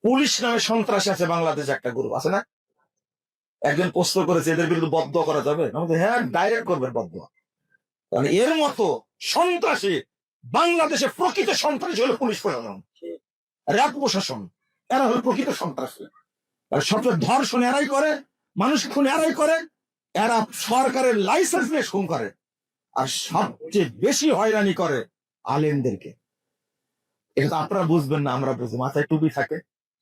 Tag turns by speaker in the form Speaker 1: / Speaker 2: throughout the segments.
Speaker 1: Police নামে সন্ত্রাসী আছে বাংলাদেশে, একটা গ্রুপ আছে না? একজন প্রশ্ন করেছে এদের বিরুদ্ধে বদদোয়া করা যাবে? আমাদের হ্যাঁ, ডাইরেক্ট করবেন বদদোয়া। কারণ এর মতো সন্ত্রাসী বাংলাদেশে, প্রকৃত সন্ত্রাসী হলো পুলিশ প্রশাসন, র্যাব প্রশাসন। এরা হলো প্রকৃত সন্ত্রাসী। আর সবচেয়ে ধর্ষণ এরাই করে, মানুষ খুন এরাই করে, এরা সরকারের লাইসেন্স নিয়ে খুন করে, আর সবচেয়ে বেশি হয়রানি করে আলেমদেরকে। এটা তো আপনারা বুঝবেন না, আমরা বুঝি। মাথায় টুপি থাকে,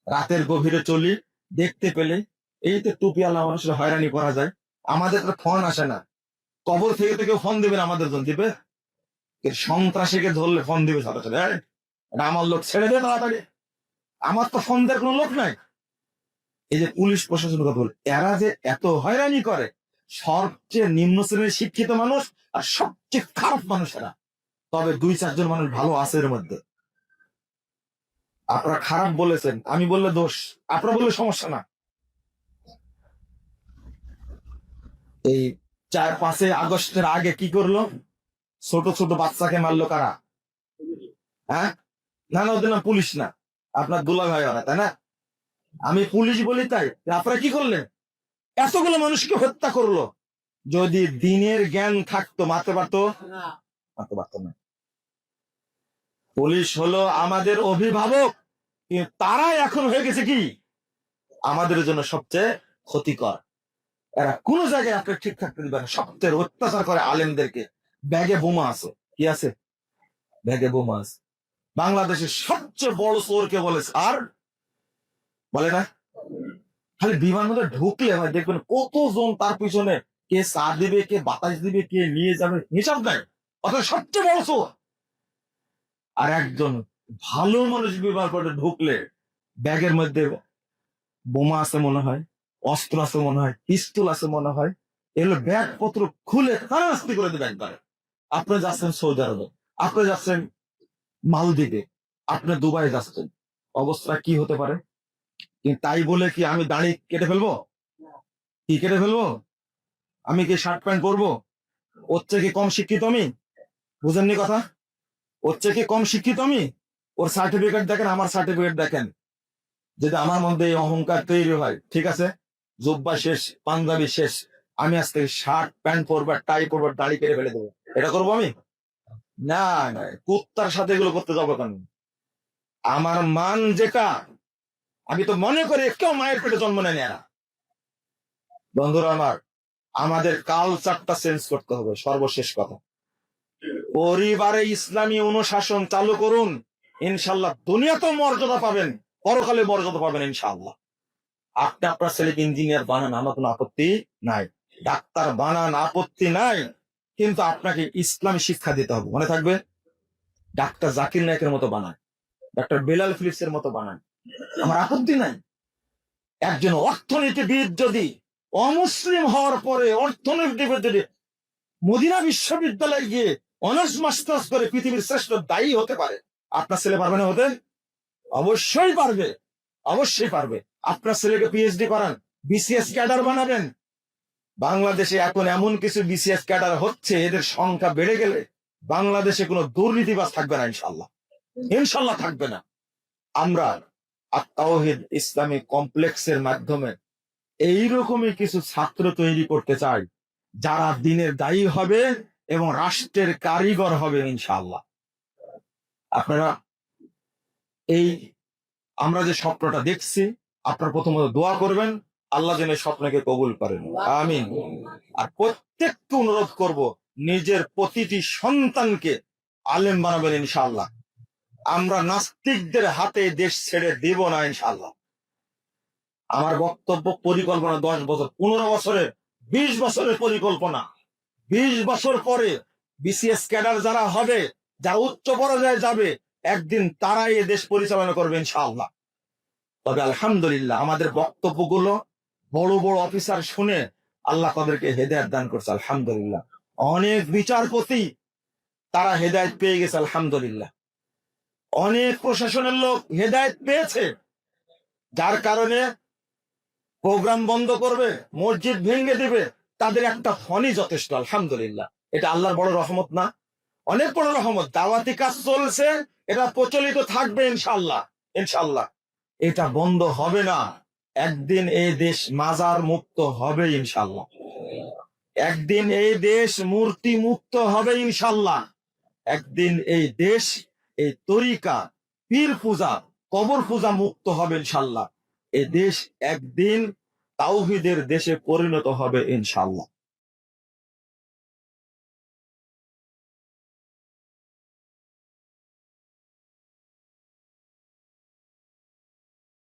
Speaker 1: রাতের গভীরে চলি, দেখতে পেলে এই তো টুপি আলা মানুষের হয়রানি করা যায়। আমাদের তো ফোন আসে না, কবর থেকে তো কেউ ফোন দিবেন আমাদের জন্য দিবে? সন্ত্রাসীকে ধরলে ফোন দিবে সরাসরি, এটা আমার লোক, ছেড়ে দে তাড়াতাড়ি, আমার তো ফোন দেওয়ার কোনো লোক নাই। এই যে পুলিশ প্রশাসনের কথা বল, এরা যে এত হয়রানি করে, সবচেয়ে নিম্ন শ্রেণীর শিক্ষিত মানুষ আর সবচেয়ে খারাপ মানুষ এরা। তবে 2-4 জন মানুষ ভালো আছে এর মধ্যে। আপনারা খারাপ বলেছেন, আমি বললে দোষ, আপনারা বললে সমস্যা না। এই 4-5 আগস্টের আগে কি করলো? ছোট ছোট বাচ্চাকে মারলো কারা? হ্যাঁ, না না, ওদের নাম পুলিশ না, আপনার দুলা ভাই ওরা, তাই না? আমি পুলিশ বলি তাই আপনারা কি করলেন? এতগুলো মানুষকে হত্যা করলো। যদি দিনের জ্ঞান থাকতো মারতে পারতো? মারতে পারতো না। পুলিশ হলো আমাদের অভিভাবক, কিন্তু তারা এখন হয়ে গেছে কি আমাদের জন্য সবচেয়ে ক্ষতিকর। এরা কোন জায়গায় আপনার ঠিক থাকতে দিবে না, সবচেয়ে অত্যাচার করে আলেমদেরকে। ব্যাগে বোমা আছে, কি আছে? ব্যাগে বোমা আছে। বাংলাদেশের সবচেয়ে বড় চোরকে বলে আর বলে না? খালি বিমানবন্দরে ঢুকলে হয় দেখবেন কতজন তার পিছনে, কে চা দিবে, কে বাতাস দিবে, কে নিয়ে যাবে, হিসাব নাই। অথচ সবচেয়ে বড় চোর। আর একজন ভালো মানুষ বিমান করে ঢুকলে ব্যাগের মধ্যে বোমা আছে মনে হয়, অস্ত্র আছে মনে হয়, পিস্তল আছে মনে হয়, এগুলো ব্যাগ পত্র খুলে তাড়াতাড়ি করে দেবে একবারে। আপনি যাচ্ছেন সৌদি আরবে, আপনি যাচ্ছেন মালদ্বীপে, আপনি দুবাই যাচ্ছেন, অবস্থা কি হতে পারে? কিন্তু তাই বলে কি আমি দাড়ি কেটে ফেলবো? কি কেটে ফেলবো? আমি কি শার্ট প্যান্ট পরবো? ওর চেয়ে কি কম শিক্ষিত আমি? বুঝেননি কথা? ওর চেয়ে কি কম শিক্ষিত আমি? ওর সার্টিফিকেট দেখেন, আমার সার্টিফিকেট দেখেন। যদি আমার মধ্যে এই অহংকার তৈরি হয়, ঠিক আছে, জুব্বা শেষ, পাঞ্জাবি শেষ, আমি আজ থেকে শার্ট প্যান্ট পরবো, টাই পরবো, দাড়ি কেটে ফেলে দেবো, এটা করবো আমি? না না, কুত্তার সাথে এগুলো করতে যাবো কেন? আমার মান যেটা, আমি তো মনে করি কেউ মায়ের পেটে জন্ম নেয় এরা। বন্ধুরা আমার, আমাদের কালচারটা চেঞ্জ করতে হবে। সর্বশেষ কথা, পরিবারে ইসলামী অনুশাসন চালু করুন, ইনশাল্লাহ দুনিয়াতেও মর্যাদা পাবেন, পরকালে মর্যাদা পাবেন ইনশাআল্লাহ। আপনি আপনার ছেলেকে ইঞ্জিনিয়ার বানান, আমার কোনো আপত্তি নাই, ডাক্তার বানান, আপত্তি নাই, কিন্তু আপনাকে ইসলামী শিক্ষা দিতে হবে। মনে থাকবে, ডাক্তার জাকির নায়কের মতো বানান, ডাক্তার বেলাল ফিলিপসের মতো বানান, আমার আপত্তি নাই। একজন অর্থনীতিবিদ যদি অমুসলিম হওয়ার পরে অর্থনীতিবিদ যদি মদিনা বিশ্ববিদ্যালয়ে গিয়ে অনার্স মাস্টার্স করে পৃথিবীর শ্রেষ্ঠ দায়ী হতে পারে, আপনার ছেলে পারবে না হতে? অবশ্যই পারবে, অবশ্যই পারবে। আপনার ছেলেকে পিএইচডি করান, বিসিএস ক্যাডার বানাবেন। বাংলাদেশে এখন এমন কিছু বিসিএস ক্যাডার হচ্ছে, এদের সংখ্যা বেড়ে গেলে বাংলাদেশে কোনো দুর্নীতিবাজ থাকবে না ইনশাল্লাহ, ইনশাল্লাহ থাকবে না। আমরা আত-তাওহীদ ইসলামী কমপ্লেক্সের মাধ্যমে এইরকমই কিছু ছাত্র তৈরি করতে চাই, যারা দিনের দায়ী হবে এবং রাষ্ট্রের কারিগর হবে ইনশাআল্লাহ। আপনারা এই আমরা যে স্বপ্নটা দেখছি, আপনারা প্রথমত দোয়া করবেন, আল্লাহ যেন স্বপ্নকে কবুল করেন, আমিন। আর প্রত্যেককে অনুরোধ করব, নিজের প্রতিটি সন্তানকে আলেম বানাবেন ইনশাআল্লাহ। আমরা নাস্তিকদের হাতে দেশ ছেড়ে দিব না ইনশাআল্লাহ। আমার বক্তব্য, পরিকল্পনা 10 বছর, 15 বছরের, 20 বছরের পরিকল্পনা। 20 বছর পরে বিসিএস ক্যাডার যারা হবে, যারা উচ্চ পর্যায়ে যাবে, একদিন তারাই এ দেশ পরিচালনা করবে ইনশাআল্লাহ। তবে আলহামদুলিল্লাহ, আমাদের বক্তব্যগুলো বড় বড় অফিসার শুনে আল্লাহ তাদেরকে হেদায়েত দান করছে আলহামদুলিল্লাহ। অনেক বিচারপতি তারা হেদায়েত পেয়ে গেছে আলহামদুলিল্লাহ। অনেক প্রশাসনের লোক হেদায়েত পেয়েছে, যার কারণে প্রোগ্রাম বন্ধ করবে, মসজিদ ভেঙে দিবে, তাদের একটা ফোনই যথেষ্ট আলহামদুলিল্লাহ। এটা আল্লাহর বড় রহমত না? অনেক বড় রহমত। দাওয়াতি কাজ চলছে, এটা প্রচলিত থাকবে ইনশাআল্লাহ, ইনশাআল্লাহ। এটা বন্ধ হবে না। একদিন এই দেশ মাজার মুক্ত হবে ইনশাল্লাহ। একদিন এই দেশ মূর্তি মুক্ত হবে ইনশাল্লাহ। একদিন এই দেশ এই তরিকা, পীর পূজা, কবর পূজা মুক্ত হবে ইনশাল্লাহ। এই দেশ একদিন তাওহীদের দেশে পরিণত হবে ইনশাল্লাহ।